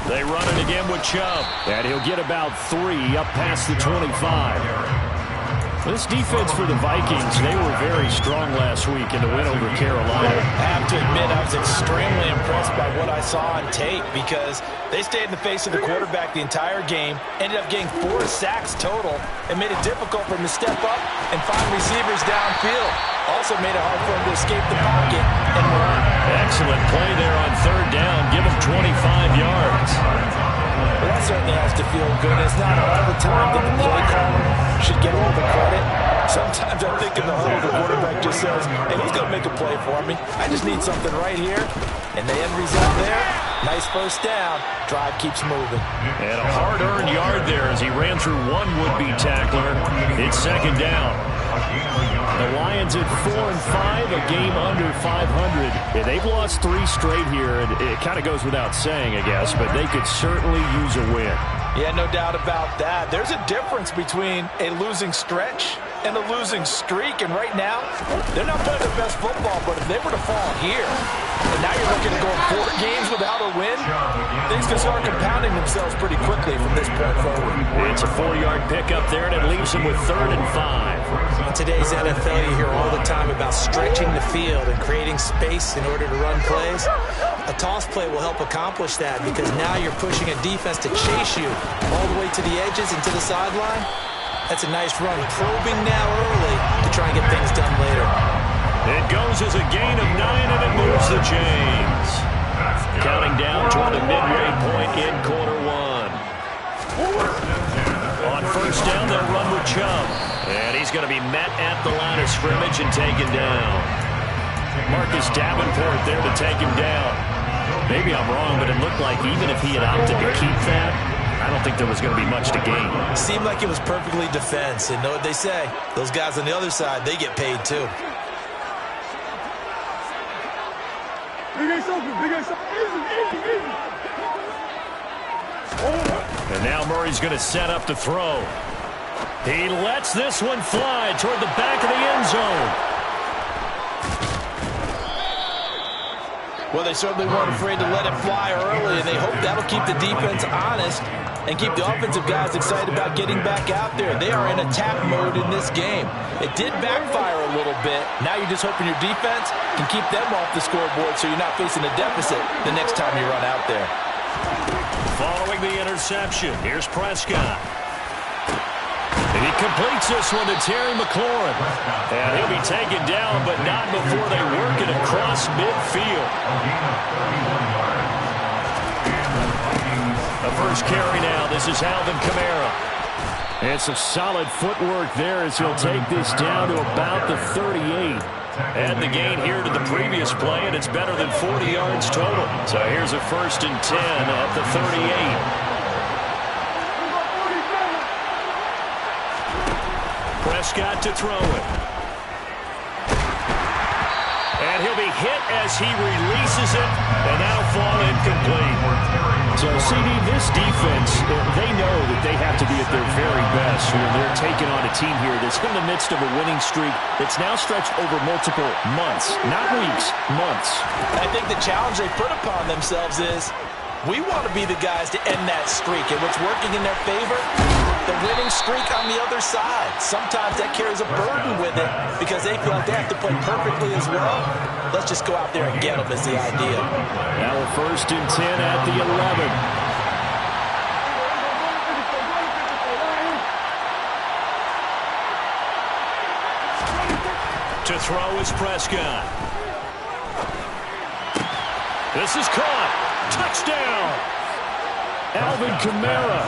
They run it again with Chubb, and he'll get about 3 up past the 25. This defense for the Vikings, they were very strong last week in the win over Carolina. I have to admit, I was extremely impressed by what I saw on tape because they stayed in the face of the quarterback the entire game, ended up getting 4 sacks total, and made it difficult for him to step up and find receivers downfield. Also made it hard for him to escape the pocket and run. Excellent play there on 3rd down. Give him 25 yards. Well, that certainly has to feel good. It's not all the time that the play caller should get all the credit. Sometimes I think in the huddle, the quarterback just says, hey, who's going to make a play for me? I just need something right here. And the end result there, nice 1st down. Drive keeps moving. And a hard-earned yard there as he ran through one would-be tackler. It's 2nd down. The Lions at 4-5, a game under 500. Yeah, they've lost 3 straight here, and it kind of goes without saying, I guess, but they could certainly use a win. Yeah, no doubt about that. There's a difference between a losing stretch and a losing streak, and right now, they're not playing their best football, but if they were to fall here, and now you're looking to go 4 games without a win, things can start compounding themselves pretty quickly from this point forward. It's a 4-yard pickup there, and it leaves them with 3rd and 5. In today's NFL, you hear all the time about stretching the field and creating space in order to run plays. A toss play will help accomplish that because now you're pushing a defense to chase you all the way to the edges and to the sideline. That's a nice run, probing now early to try and get things done later. It goes as a gain of 9, and it moves the chains. Counting down toward the midway point in quarter 1. On 1st down, they'll run with Chubb. And he's going to be met at the line of scrimmage and taken down. Marcus Davenport there to take him down. Maybe I'm wrong, but it looked like even if he had opted to keep that, I don't think there was going to be much to gain. Seemed like it was perfectly defense. And know what they say? Those guys on the other side, they get paid too. And now Murray's going to set up to throw. He lets this one fly toward the back of the end zone. Well, they certainly weren't afraid to let it fly early, and they hope that'll keep the defense honest and keep the offensive guys excited about getting back out there. They are in attack mode in this game. It did backfire a little bit. Now you're just hoping your defense can keep them off the scoreboard so you're not facing a deficit the next time you run out there. Following the interception, here's Prescott. And he completes this one to Terry McLaurin. And he'll be taken down, but not before they work it across midfield. The first carry now. This is Alvin Kamara. And some solid footwork there as he'll take this down to about the 38. Add the gain here to the previous play, and it's better than 40 yards total. So here's a 1st and 10 at the 38. Prescott to throw it. And he'll be hit as he releases it, and that'll fall incomplete. So, CD, this defense, they know that they have to be at their very best when they're taking on a team here that's in the midst of a winning streak that's now stretched over multiple months, not weeks, months. I think the challenge they put upon themselves is we want to be the guys to end that streak, and what's working in their favor, the winning streak on the other side. Sometimes that carries a burden with it because they feel like they have to play perfectly as well. Let's just go out there and get them is the idea. Now a 1st and 10 at the 11. To throw is Prescott. This is caught. Touchdown. Alvin Kamara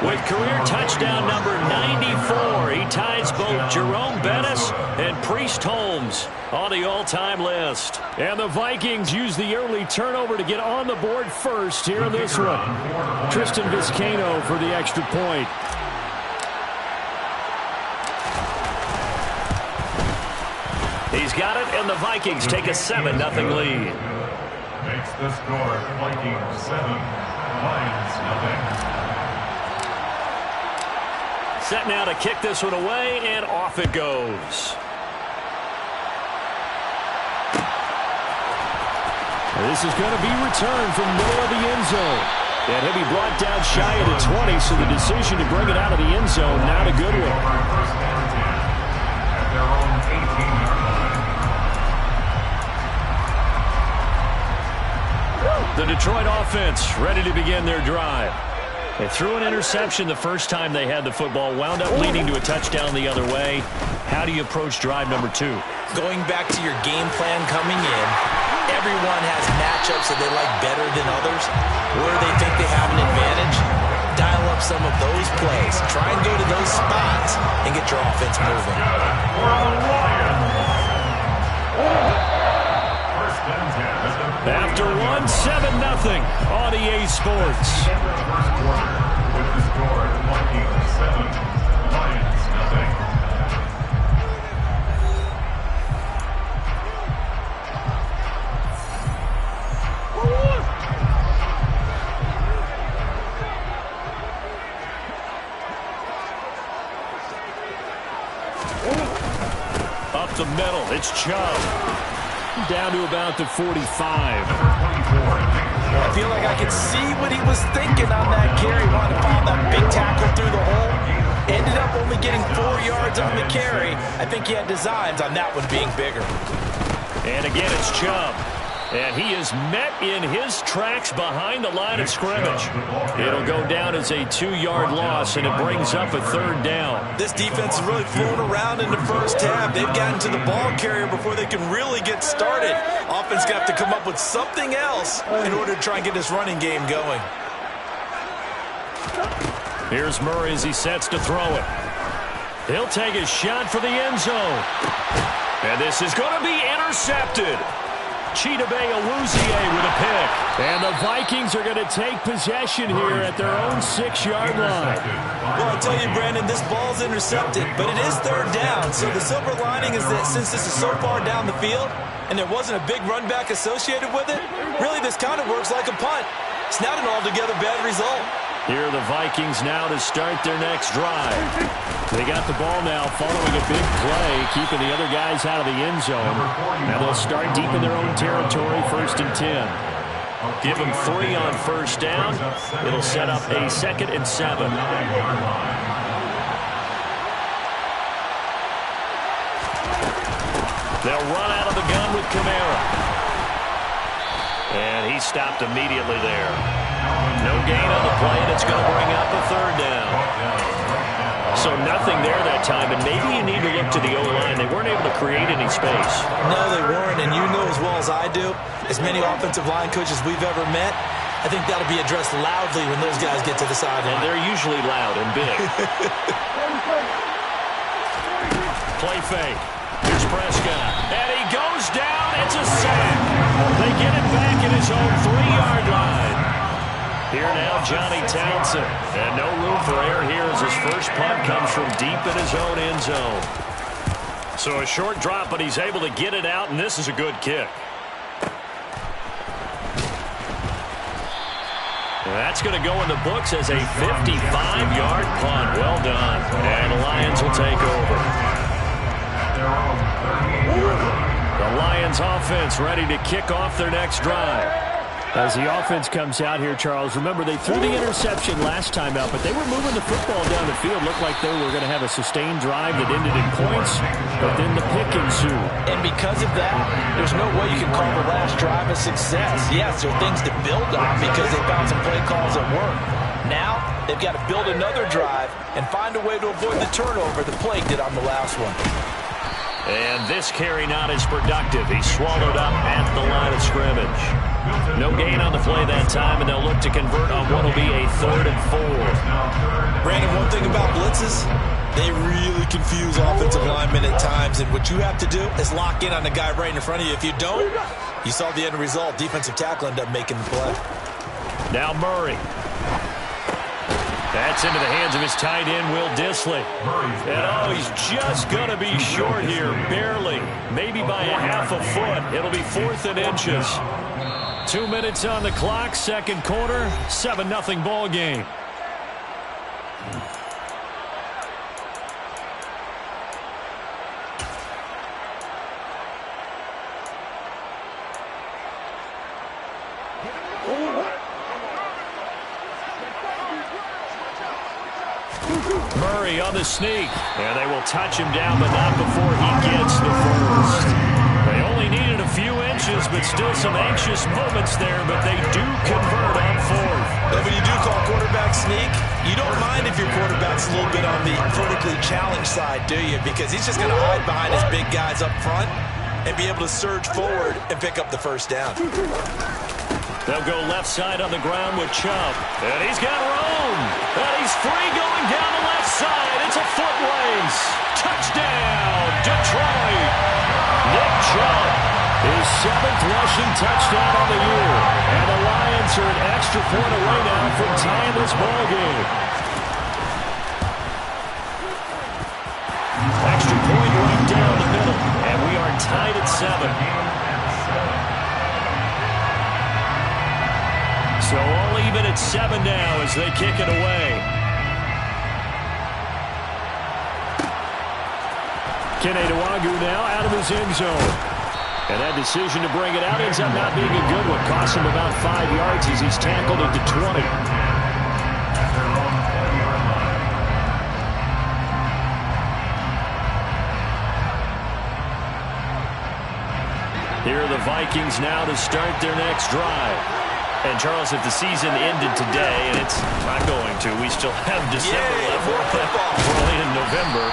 with career touchdown number 94. He ties both Jerome Bettis and Priest Holmes on the all-time list. And the Vikings use the early turnover to get on the board first here in this one. Tristan Vizcaino for the extra point. He's got it, and the Vikings take a 7-0 lead. Makes the score Vikings 7, Lions nothing. Set now to kick this one away, and off it goes. This is going to be returned from middle of the end zone. And he'll be brought down shy of the 20, so the decision to bring it out of the end zone, not a good one. At their own 18-yard line. The Detroit offense ready to begin their drive. They threw an interception the first time they had the football, wound up leading to a touchdown the other way. How do you approach drive number 2? Going back to your game plan coming in, everyone has matchups that they like better than others. Where they think they have an advantage, dial up some of those plays. Try and go to those spots and get your offense moving. After 1, 7-0 on EA Sports. First quarter with the score Vikings 7, Lions 0. Up the middle, it's Chubb. Down to about the 45. I feel like I could see what he was thinking on that carry. Wanted to find that big tackle through the hole. Ended up only getting 4 yards on the carry. I think he had designs on that one being bigger. And again, it's Chubb. And he is met in his tracks behind the line of scrimmage. It'll go down as a 2-yard loss, and it brings up a 3rd down. This defense is really flown around in the first half. They've gotten to the ball carrier before they can really get started. Offense going to have to come up with something else in order to try and get this running game going. Here's Murray as he sets to throw it. He'll take his shot for the end zone. And this is going to be intercepted. Chidobe Awuzie with a pick. And the Vikings are going to take possession here at their own 6-yard line. Well, I tell you, Brandon, this ball's intercepted, but it is 3rd down. So the silver lining is that since this is so far down the field and there wasn't a big run back associated with it, really this kind of works like a punt. It's not an altogether bad result. Here are the Vikings now to start their next drive. They got the ball now following a big play, keeping the other guys out of the end zone. Now they'll start deep in their own territory, 1st and 10. Give them 3 on 1st down. It'll set up a 2nd and 7. They'll run out of the gun with Kamara. And he stopped immediately there. No gain on the play, and it's going to bring up a 3rd down. So nothing there that time, and maybe you need to look to the O-line. They weren't able to create any space. No, they weren't, and you know as well as I do, as many offensive line coaches we've ever met, I think that'll be addressed loudly when those guys get to the sideline. And they're usually loud and big. Play fake. Here's Prescott. And he goes down. It's a sack. They get it back at his own 3-yard line. Here now, Johnny Townsend. And no room for error here as his first punt comes from deep in his own end zone. So a short drop, but he's able to get it out, and this is a good kick. And that's going to go in the books as a 55-yard punt. Well done. And the Lions will take over. The Lions offense ready to kick off their next drive. As the offense comes out here, Charles, remember they threw the interception last time out, but they were moving the football down the field. Looked like they were going to have a sustained drive that ended in points, but then the pick ensued. And because of that, there's no way you can call the last drive a success. Yes, there are things to build on because they found some play calls that work. Now, they've got to build another drive and find a way to avoid the turnover the Plague did on the last one. And this carry not as productive. He's swallowed up at the line of scrimmage. No gain on the play that time, and they'll look to convert on what will be a 3rd and 4. Brandon, one thing about blitzes, they really confuse offensive linemen at times, and what you have to do is lock in on the guy right in front of you. If you don't, you saw the end result. Defensive tackle ended up making the play. Now Murray. That's into the hands of his tight end, Will Dissly. And oh, he's just going to be short here, barely. Maybe by a half a foot. It'll be 4th and inches. 2 minutes on the clock, 2nd quarter, 7-0 ball game. Murray on the sneak. And they will touch him down, but not before he gets the first. They only needed a few inches, but still some anxious moments there, but they do convert on fourth. And when you do call quarterback sneak, you don't mind if your quarterback's a little bit on the vertically challenged side, do you? Because he's just going to hide behind his big guys up front and be able to surge forward and pick up the first down. They'll go left side on the ground with Chubb. And he's got room. And he's free going down the left side. It's a foot race. Touchdown, Detroit. Nick Chubb, his 7th rushing touchdown on the year. And the Lions are an extra point away now from tying this ballgame. Extra point right down the middle. And we are tied at 7. So all even at 7 now as they kick it away. Kenny Nwagu now out of his end zone. And that decision to bring it out ends up not being a good one. Costs him about 5 yards as he's tackled at the 20. Here are the Vikings now to start their next drive. And, Charles, if the season ended today, and it's not going to, we still have December left. We're only in November.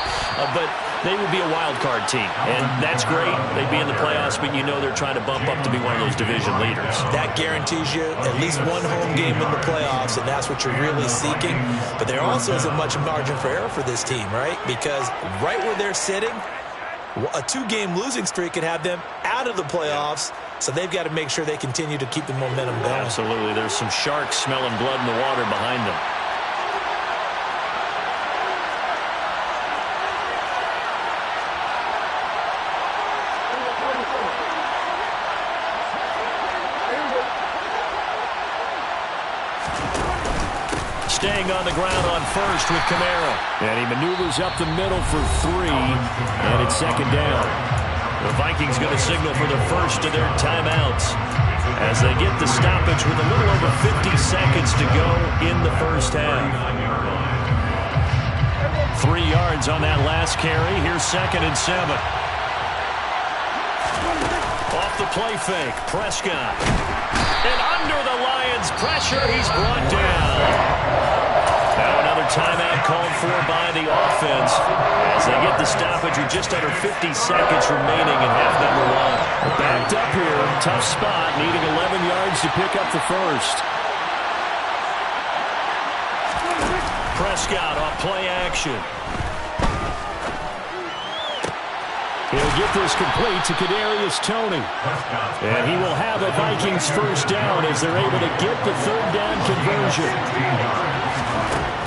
But they would be a wild card team. And that's great. They'd be in the playoffs, but you know they're trying to bump up to be one of those division leaders. That guarantees you at least one home game in the playoffs, and that's what you're really seeking. But there also isn't much margin for error for this team, right? Because right where they're sitting, a 2-game losing streak could have them out of the playoffs. So they've got to make sure they continue to keep the momentum going. Absolutely. There's some sharks smelling blood in the water behind them. Staying on the ground on first with Kamara. And he maneuvers up the middle for 3. And it's 2nd down. The Vikings going to signal for the first of their timeouts as they get the stoppage with a little over 50 seconds to go in the first half. 3 yards on that last carry. Here's 2nd and 7. Off the play fake, Prescott. And under the Lions' pressure, he's brought down. Now another timeout called for by the offense as they get the stoppage with just under 50 seconds remaining in half number 1. Backed up here, tough spot, needing 11 yards to pick up the first. Prescott off play action. He'll get this complete to Kadarius Toney. And he will have a Vikings first down as they're able to get the 3rd down conversion.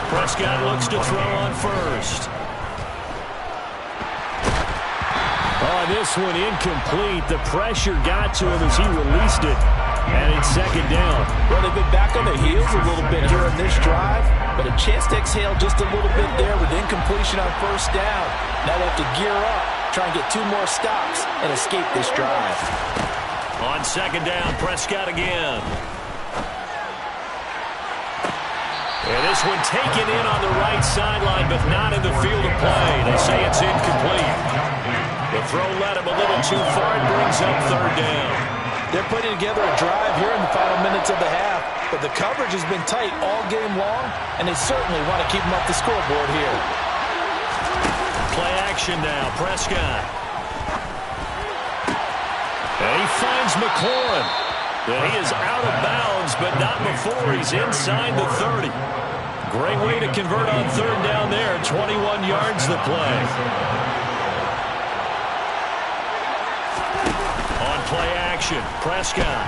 Prescott looks to throw on first. Oh, this one incomplete. The pressure got to him as he released it. And it's 2nd down. Well, they've been back on their heels a little bit here in this drive, but a chance to exhale just a little bit there with incompletion on first down. Now they have to gear up, try and get 2 more stops and escape this drive. On 2nd down, Prescott again. And this one taken in on the right sideline, but not in the field of play. They say it's incomplete. The throw led him a little too far and brings up 3rd down. They're putting together a drive here in the final minutes of the half, but the coverage has been tight all game long, and they certainly want to keep them up the scoreboard here. Play action now, Prescott. And he finds McLaurin. And he is out of bounds, but not before he's inside the 30. Great way to convert on 3rd down there. 21 yards the play. On play action, Prescott.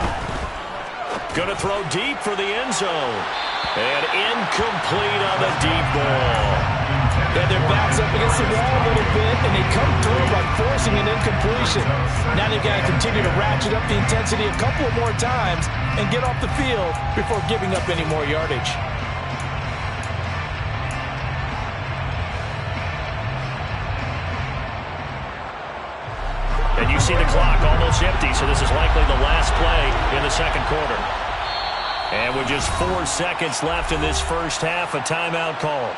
Going to throw deep for the end zone. And incomplete on the deep ball. And their backs up against the wall a little bit, and they come through by forcing an incompletion. Now they've got to continue to ratchet up the intensity a couple of more times and get off the field before giving up any more yardage. And you see the clock almost empty, so this is likely the last play in the 2nd quarter. And with just 4 seconds left in this first half, a timeout call.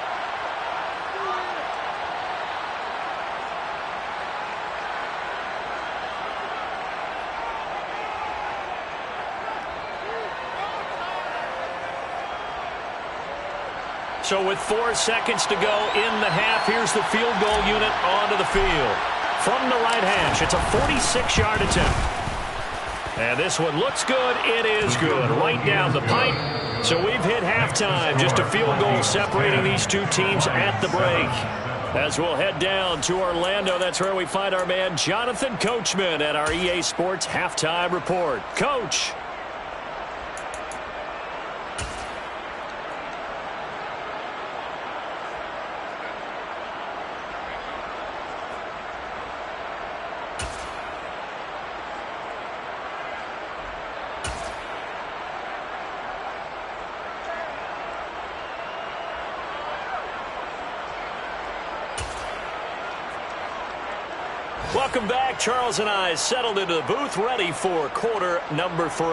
So with 4 seconds to go in the half, here's the field goal unit onto the field. From the right hash, it's a 46-yard attempt. And this one looks good. It is good. Right down the pipe. So we've hit halftime. Just a field goal separating these two teams at the break. As we'll head down to Orlando, that's where we find our man Jonathan Coachman at our EA Sports Halftime Report. Coach. Welcome back. Charles and I settled into the booth, ready for quarter number 3.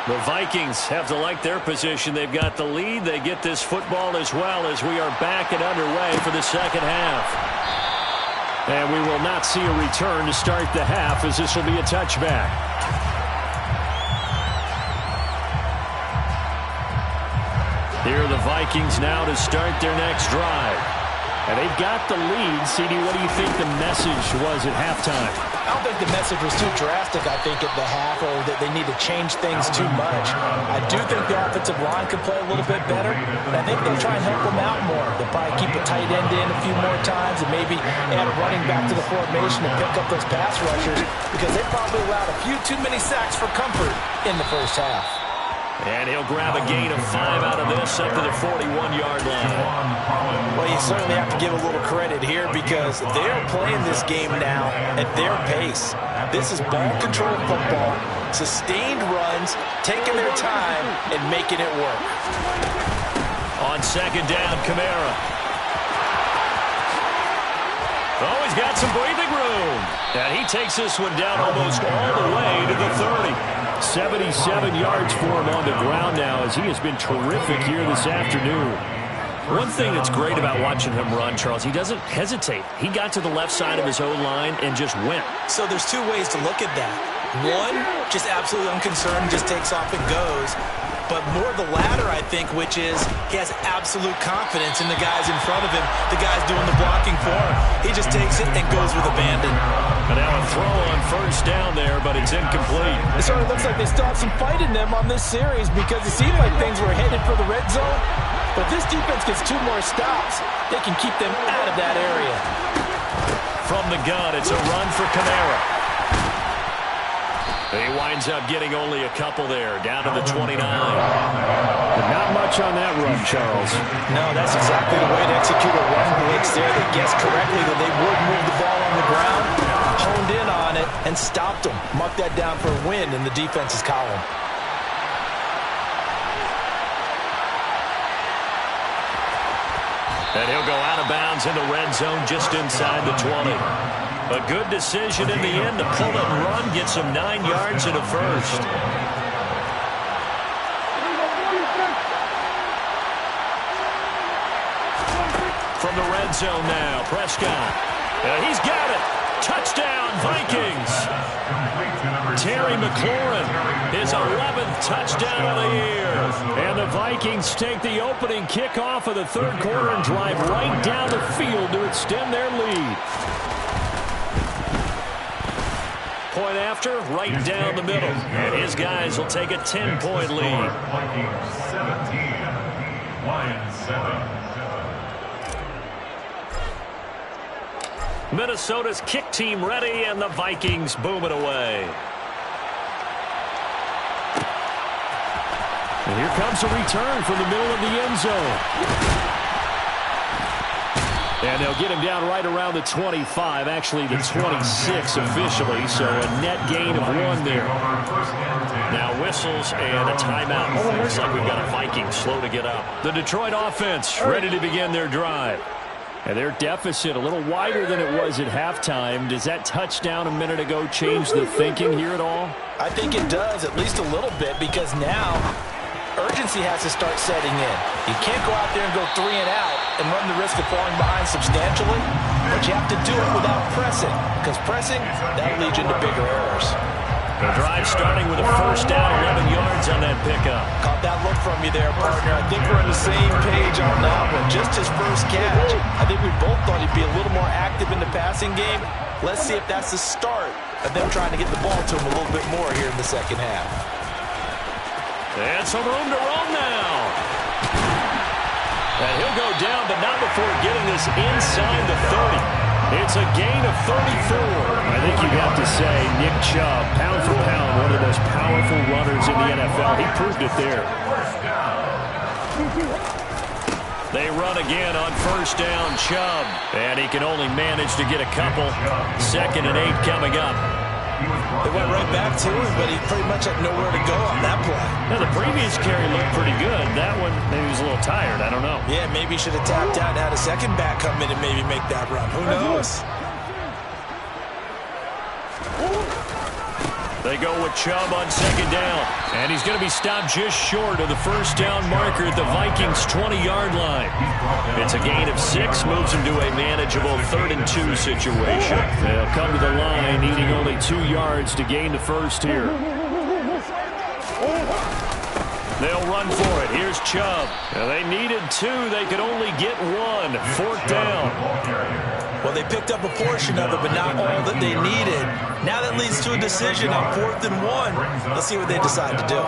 The Vikings have to like their position. They've got the lead. They get this football as well as we are back and underway for the second half. And we will not see a return to start the half, as this will be a touchback. Here are the Vikings now to start their next drive. And they've got the lead. CD, what do you think the message was at halftime? I don't think the message was too drastic, I think, at the half, or that they need to change things too much. I do think the offensive line could play a little bit better, and I think they'll try and help them out more. They'll probably keep a tight end in a few more times and maybe add a running back to the formation to pick up those pass rushers, because they probably allowed a few too many sacks for comfort in the first half. And he'll grab a gain of 5 out of this up to the 41-yard line. Well, you certainly have to give a little credit here because they're playing this game now at their pace. This is ball control football, sustained runs, taking their time, and making it work. On second down, Kamara. Oh, he's got some breathing room. And he takes this one down almost all the way to the 30. 77 yards for him on the ground now, as he has been terrific here this afternoon. One thing that's great about watching him run, Charles, he doesn't hesitate. He got to the left side of his own line and just went. So there's two ways to look at that. One, just absolutely unconcerned, just takes off and goes. But more the latter, I think, which is he has absolute confidence in the guys in front of him, the guys doing the blocking for him. He just takes it and goes with abandon. And now a throw on first down there, but it's incomplete. It sort of looks like they still have some fight in them on this series because it seemed like things were headed for the red zone. But if this defense gets 2 more stops, they can keep them out of that area. From the gun, it's a run for Kamara. He winds up getting only a couple there, down to the 29. But not much on that run, Charles. No, that's exactly the way to execute a run blitz there. They guessed correctly that they would move the ball on the ground, honed in on it, and stopped them. Marked that down for a win in the defense's column. And he'll go out of bounds in the red zone just inside the 20. A good decision in the end to pull it and run, gets him 9 yards and a first. From the red zone now, Prescott. He's got it. Touchdown, Vikings. Terry McLaurin, his 11th touchdown of the year. And the Vikings take the opening kickoff of the third quarter and drive right down the field to extend their lead. Point after, right down the middle. And his guys will take a 10-point lead. Vikings 17, Lions 7. Minnesota's kick team ready, and the Vikings boom it away. And here comes a return from the middle of the end zone. And they'll get him down right around the 25, actually the 26 officially, so a net gain of 1 there. Now whistles and a timeout. Looks like we've got a Viking slow to get up. The Detroit offense ready to begin their drive. And their deficit a little wider than it was at halftime. Does that touchdown a minute ago change the thinking here at all? I think it does, at least a little bit, because now urgency has to start setting in. You can't go out there and go 3 and out and run the risk of falling behind substantially, but you have to do it without pressing, because pressing, that'll lead you into bigger errors. The drive starting with a first down, 11 yards on that pickup. Caught that look from you there, partner. I think we're on the same page on that one. Just his first catch. I think we both thought he'd be a little more active in the passing game. Let's see if that's the start of them trying to get the ball to him a little bit more here in the second half. And some room to roam now. And he'll go down, but not before getting this inside the 30. It's a gain of 34. I think you have to say Nick Chubb, pound for pound, one of the most powerful runners in the NFL. He proved it there. They run again on first down, Chubb. And he can only manage to get a couple. 2nd and 8 coming up. They went right back to him, but he pretty much had nowhere to go on that play. Now, the previous carry looked pretty good. That one, maybe he was a little tired. I don't know. Yeah, maybe he should have tapped out and had a second back come in and maybe make that run. Who knows? They go with Chubb on 2nd down. And he's going to be stopped just short of the first down marker at the Vikings' 20-yard line. It's a gain of 6, moves him to a manageable 3rd and 2 situation. They'll come to the line, needing only 2 yards to gain the first here. They'll run for it. Here's Chubb. Now, they needed 2. They could only get 1. 4th down. Well, they picked up a portion of it, but not all that they needed. Now that leads to a decision on 4th and 1. Let's see what they decide to do.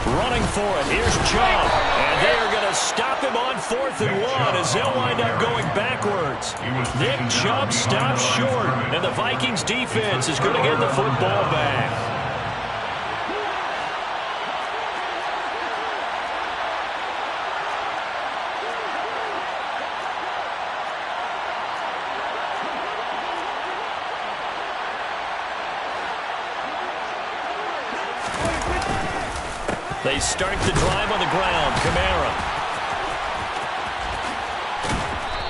Running for it. Here's Chubb. And they are going to stop him on 4th and 1 as they'll wind up going backwards. Nick Chubb stops short, and the Vikings defense is going to get the football back. They start the drive on the ground. Kamara.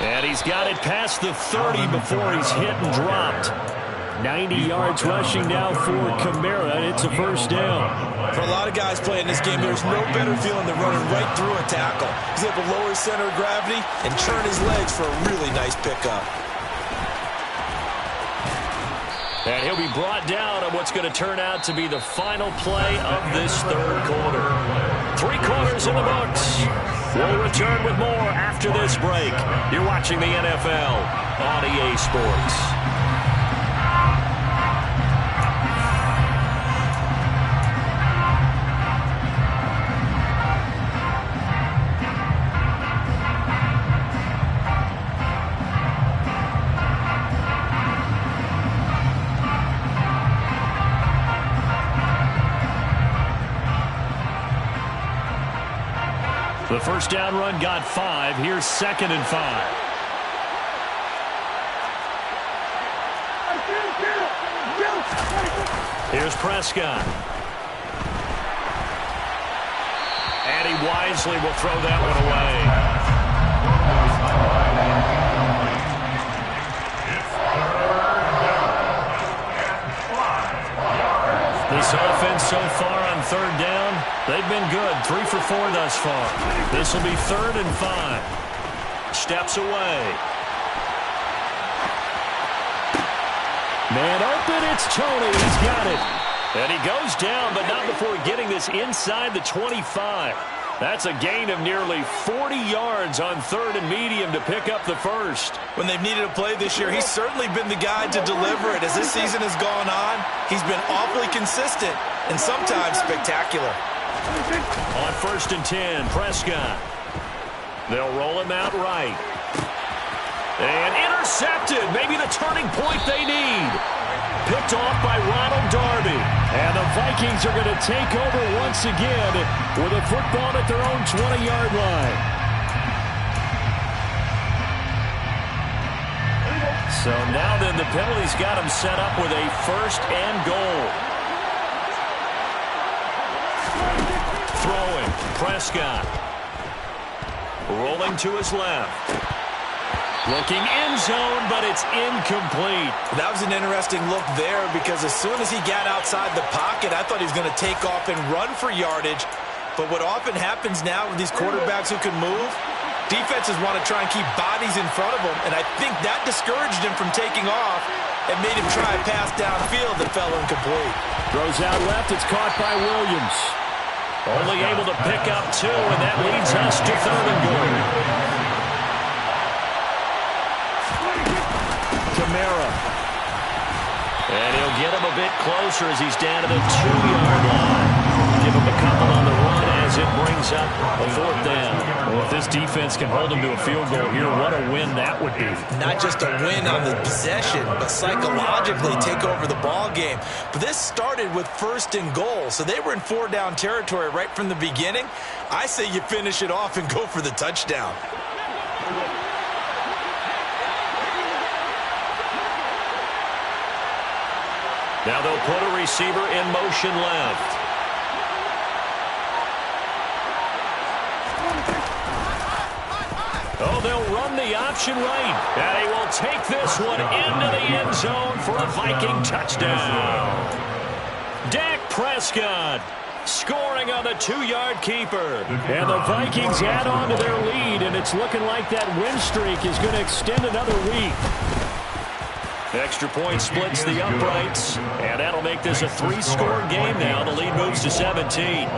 And he's got it past the 30 before he's hit and dropped. 90 yards rushing now for Kamara. It's a first down. For a lot of guys playing this game, there's no better feeling than running right through a tackle. He's able to lower his center of gravity and turn his legs for a really nice pickup. And he'll be brought down on what's going to turn out to be the final play of this 3rd quarter. 3 quarters in the books. We'll return with more after this break. You're watching the NFL on EA Sports. The first down run got 5. Here's 2nd and 5. Here's Prescott. And he wisely will throw that one away. This offense so far on 3rd down, they've been good. 3 for 4 thus far. This will be 3rd and 5. Steps away. Man open, it's Tony. He's got it. And he goes down, but not before getting this inside the 25. That's a gain of nearly 40 yards on 3rd and medium to pick up the first. When they've needed a play this year, he's certainly been the guy to deliver it. As this season has gone on, he's been awfully consistent and sometimes spectacular. On 1st and 10, Prescott. They'll roll him out right. And intercepted. Maybe the turning point they need. Picked off by Ronald Darby. And the Vikings are going to take over once again with a football at their own 20-yard line. So now then the penalty's got him set up with a 1st and goal. Throwing, Prescott. Rolling to his left. Looking end zone, but it's incomplete. That was an interesting look there because as soon as he got outside the pocket, I thought he was going to take off and run for yardage. But what often happens now with these quarterbacks who can move, defenses want to try and keep bodies in front of them, and I think that discouraged him from taking off and made him try a pass downfield that fell incomplete. Throws out left. It's caught by Williams. Only able to pick up 2, and that leads us to 3rd and goal. Kamara. And he'll get him a bit closer as he's down to the 2-yard line. Give him a couple on the run as it brings up a 4th down. Well, if this defense can hold him to a field goal here, what a win that would be. Not just a win on the possession, but psychologically take over the ball game. But this started with 1st and goal, so they were in 4-down territory right from the beginning. I say you finish it off and go for the touchdown. Now they'll put a receiver in motion left. Oh, they'll run the option right. And he will take this one into the end zone for a Viking touchdown. Dak Prescott scoring on the 2-yard keeper. And the Vikings add on to their lead, and it's looking like that win streak is going to extend another week. Extra point splits the uprights, and that'll make this a 3-score game now. The lead moves to 17.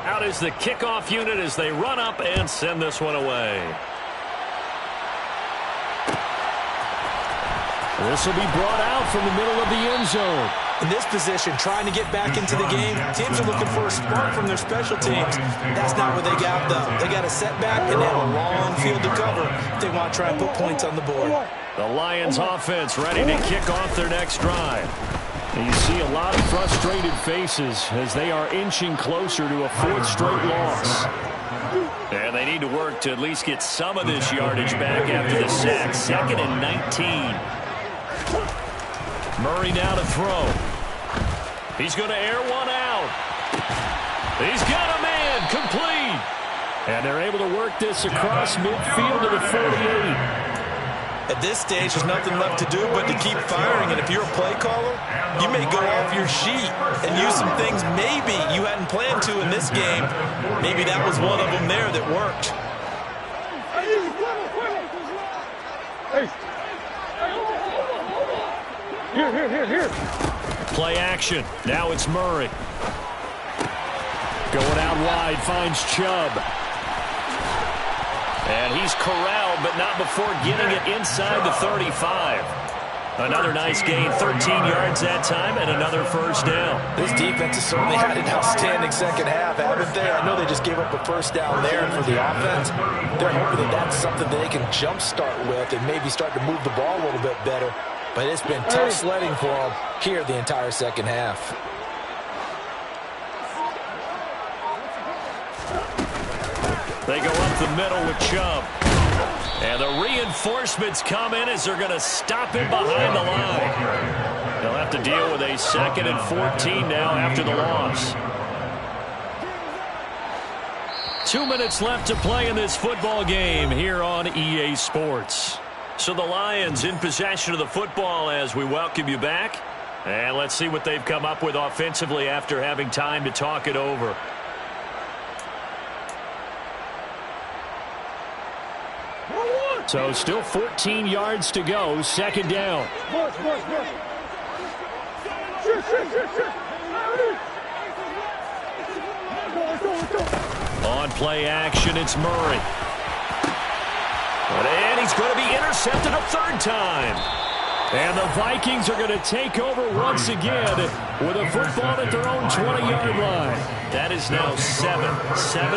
Out is the kickoff unit as they run up and send this one away. This will be brought out from the middle of the end zone. In this position, trying to get back into the game, teams are looking for a spark from their special teams. That's not what they got, though. They got a setback, and they have a long field to cover if they want to try and put points on the board. The Lions offense ready to kick off their next drive. And you see a lot of frustrated faces as they are inching closer to a 4th straight loss. And they need to work to at least get some of this yardage back after the sack. 2nd and 19. Murray now to throw. He's going to air one out. He's got a man complete. And they're able to work this across midfield to the 48. At this stage, there's nothing left to do but to keep firing. And if you're a play caller, you may go off your sheet and use some things maybe you hadn't planned to in this game. Maybe that was one of them there that worked. Here. Play action. Now it's Murray. Going out wide, finds Chubb. And he's corralled, but not before getting it inside the 35. Another nice gain, 13 yards that time, and another 1st down. This defense has certainly had an outstanding second half, haven't they? I know they just gave up a 1st down there, and for the offense, they're hoping that that's something that they can jumpstart with and maybe start to move the ball a little bit better. But it's been tough sledding for them here the entire second half. They go up the middle with Chubb. And the reinforcements come in as they're going to stop him behind the line. They'll have to deal with a 2nd and 14 now after the loss. 2 minutes left to play in this football game here on EA Sports. So the Lions in possession of the football as we welcome you back. And let's see what they've come up with offensively after having time to talk it over. So still 14 yards to go, 2nd down. On play action, it's Murray. And he's going to be intercepted a 3rd time. And the Vikings are going to take over once again with a football at their own 20-yard line. That is now 7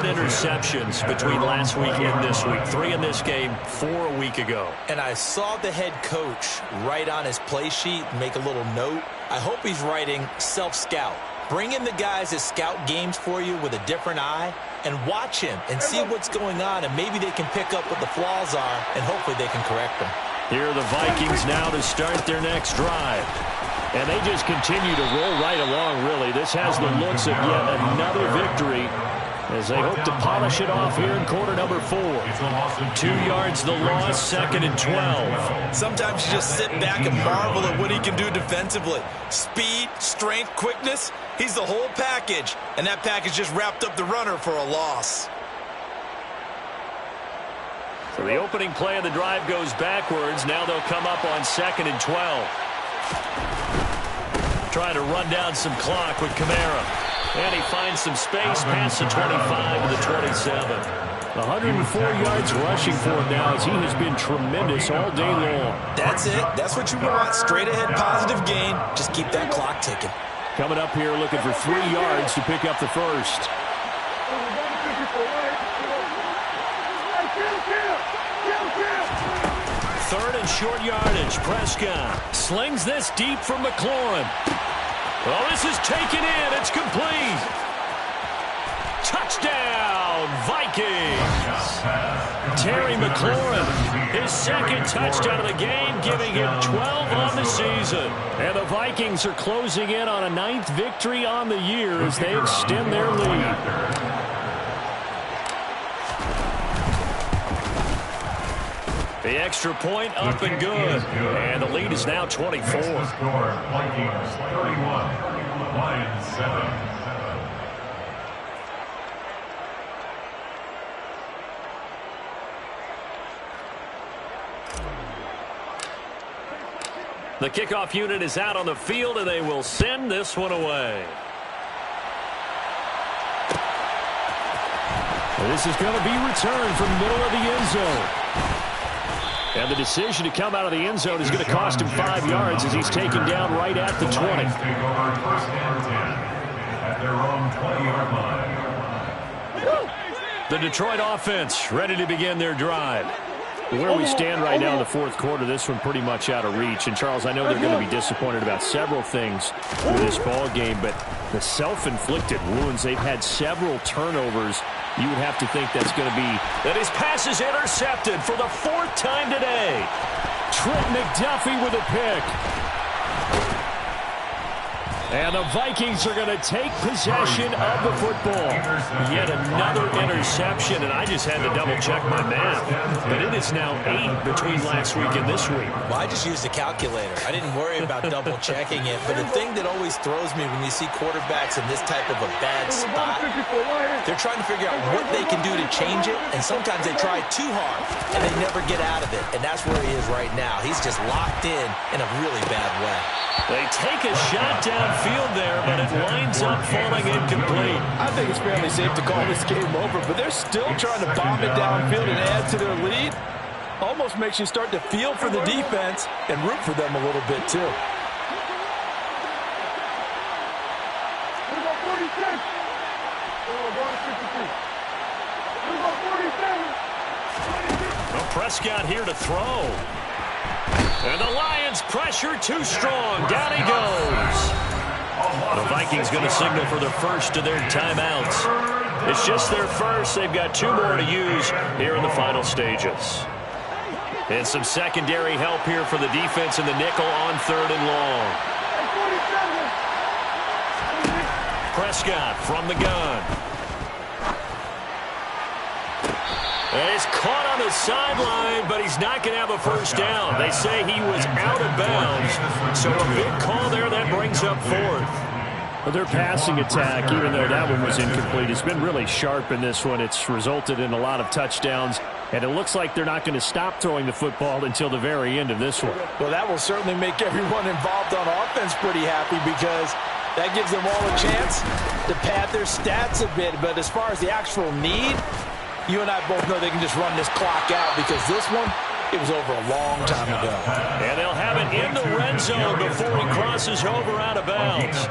interceptions between last week and this week. 3 in this game, 4 a week ago. And I saw the head coach write on his play sheet, make a little note. I hope he's writing self-scout. Bring in the guys that scout games for you with a different eye and watch him and see what's going on, and maybe they can pick up what the flaws are, and hopefully they can correct them. Here are the Vikings now to start their next drive. And they just continue to roll right along, really. This has the looks of yet another victory as they hope to polish it off here in quarter number 4. 2 yards the loss, 2nd and 12. Sometimes you just sit back and marvel at what he can do defensively. Speed, strength, quickness, he's the whole package. And that package just wrapped up the runner for a loss. So the opening play of the drive goes backwards. Now they'll come up on 2nd and 12. Trying to run down some clock with Kamara. And he finds some space past the 25 to the 27. 104 yards rushing for him now as he has been tremendous all day long. That's it. That's what you want. Straight ahead positive gain. Just keep that clock ticking. Coming up here looking for 3 yards to pick up the first. Third and short yardage. Prescott slings this deep from McLaurin. Well, this is taken in. It's complete. Touchdown, Vikings. Terry McLaurin, his 2nd touchdown of the game, giving him 12 on the season. And the Vikings are closing in on a 9th victory on the year as they extend their lead. The extra point up and good. And the lead is now 24. Vikings 31, Lions 7. The kickoff unit is out on the field, and they will send this one away. This is going to be returned from the middle of the end zone. And the decision to come out of the end zone is going to cost him 5 yards as he's taken down right at the 20. Take over 1st and 10 at their own 20-yard line. The Detroit offense ready to begin their drive. Where we stand right now in the 4th quarter, this one pretty much out of reach. And, Charles, I know they're going to be disappointed about several things in this ball game, but the self-inflicted wounds, they've had several turnovers. You would have to think that's going to be. That his pass is intercepted for the 4th time today. Trent McDuffie with a pick. And the Vikings are going to take possession of the football. Yet another interception, and I just had to double-check my math. But it is now 8 between last week and this week. Well, I just used a calculator. I didn't worry about double-checking it. But the thing that always throws me when you see quarterbacks in this type of a bad spot, they're trying to figure out what they can do to change it, and sometimes they try too hard, and they never get out of it. And that's where he is right now. He's just locked in a really bad way. They take a shot downfield there, but it winds up falling incomplete. I think it's fairly safe to call this game over, but they're still trying to bomb it downfield and add to their lead. Almost makes you start to feel for the defense and root for them a little bit, too. Well, Prescott here to throw. And the Lions pressure too strong. Down he goes. The Vikings going to signal for the first of their timeouts. It's just their first. They've got 2 more to use here in the final stages. And some secondary help here for the defense in the nickel on 3rd and long. Prescott from the gun. And he's caught on the sideline, but he's not going to have a first down. They say he was out of bounds. So a big call there that brings up 4th. Well, their passing attack, even though that one was incomplete, has been really sharp in this one. It's resulted in a lot of touchdowns, and it looks like they're not going to stop throwing the football until the very end of this one. Well, that will certainly make everyone involved on offense pretty happy because that gives them all a chance to pad their stats a bit. But as far as the actual need, you and I both know they can just run this clock out because this one, it was over a long time ago. And they'll have it in the red zone before he crosses over out of bounds.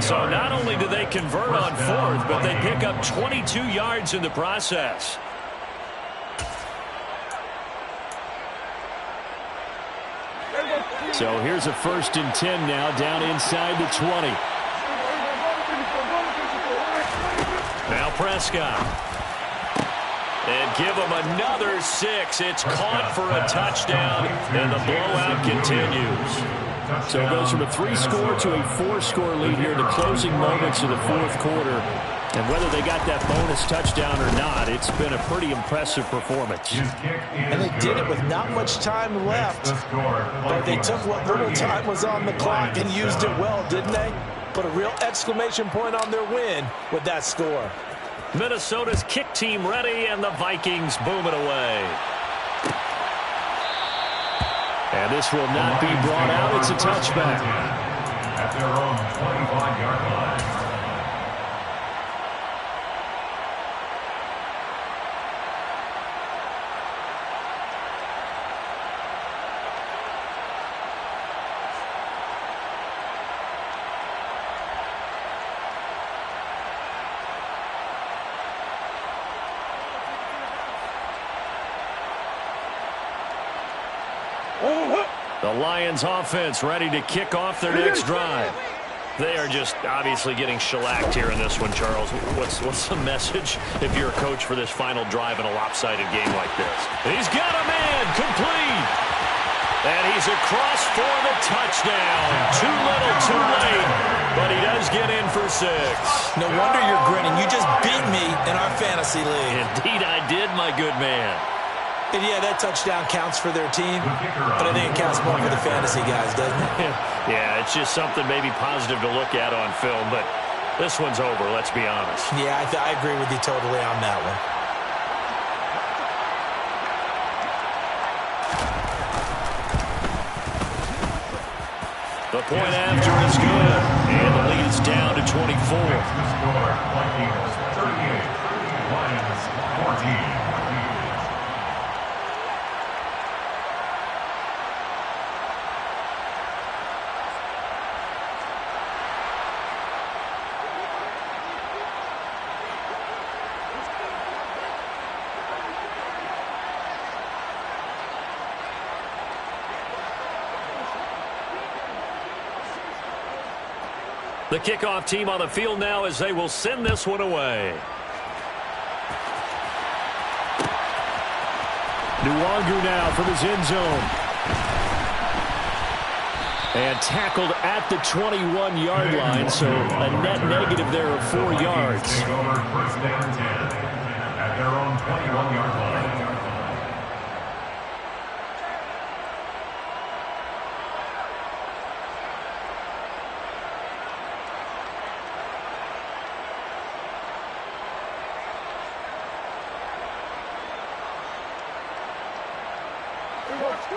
So not only do they convert on 4th, but they pick up 22 yards in the process. So here's a 1st and 10 now down inside the 20. Now Prescott. And give them another 6. It's caught for a touchdown, and the blowout continues. So it goes from a 3-score to a 4-score lead here in the closing moments of the fourth quarter. And whether they got that bonus touchdown or not, it's been a pretty impressive performance. And they did it with not much time left. But they took what little time was on the clock and used it well, didn't they? Put a real exclamation point on their win with that score. Minnesota's kick team ready, and the Vikings boom it away. And this will not be brought out. It's a touchback. At their own 25-yard line. The Lions offense ready to kick off their next drive. They are just obviously getting shellacked here in this one, Charles. What's the message if you're a coach for this final drive in a lopsided game like this? He's got a man, complete. And he's across for the touchdown. Too little, too late. But he does get in for 6. No wonder you're grinning. You just beat me in our fantasy league. Indeed I did, my good man. And yeah, that touchdown counts for their team, but I think it counts more for the fantasy guys, doesn't it? Yeah, it's just something maybe positive to look at on film, but this one's over, let's be honest. Yeah, I agree with you totally on that one. The point after is good, and the lead is down to 24. The score, Vikings 38, Lions 14. The kickoff team on the field now as they will send this one away. Nwangu now from his end zone. And tackled at the 21-yard line, so a net negative there of 4 yards. Take over first down 10 at their own 21-yard line.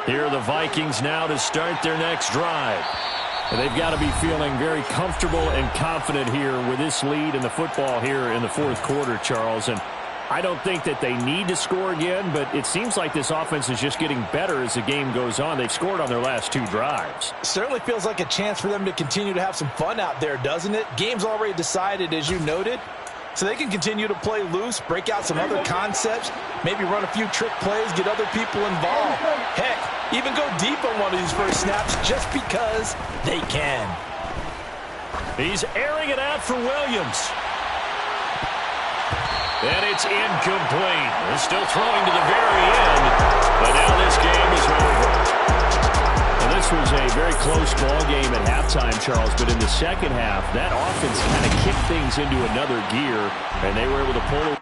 Here are the Vikings now to start their next drive. And they've got to be feeling very comfortable and confident here with this lead in the football here in the fourth quarter, Charles. And I don't think that they need to score again, but it seems like this offense is just getting better as the game goes on. They've scored on their last 2 drives. Certainly feels like a chance for them to continue to have some fun out there, doesn't it? Game's already decided, as you noted. So they can continue to play loose, break out some other concepts, maybe run a few trick plays, get other people involved. Heck, even go deep on one of these first snaps just because they can. He's airing it out for Williams. And it's incomplete. They're still throwing to the very end, but now this game is over. And this was a very close ball game at halftime, Charles, but in the second half, that offense kind of kicked things into another gear, and they were able to pull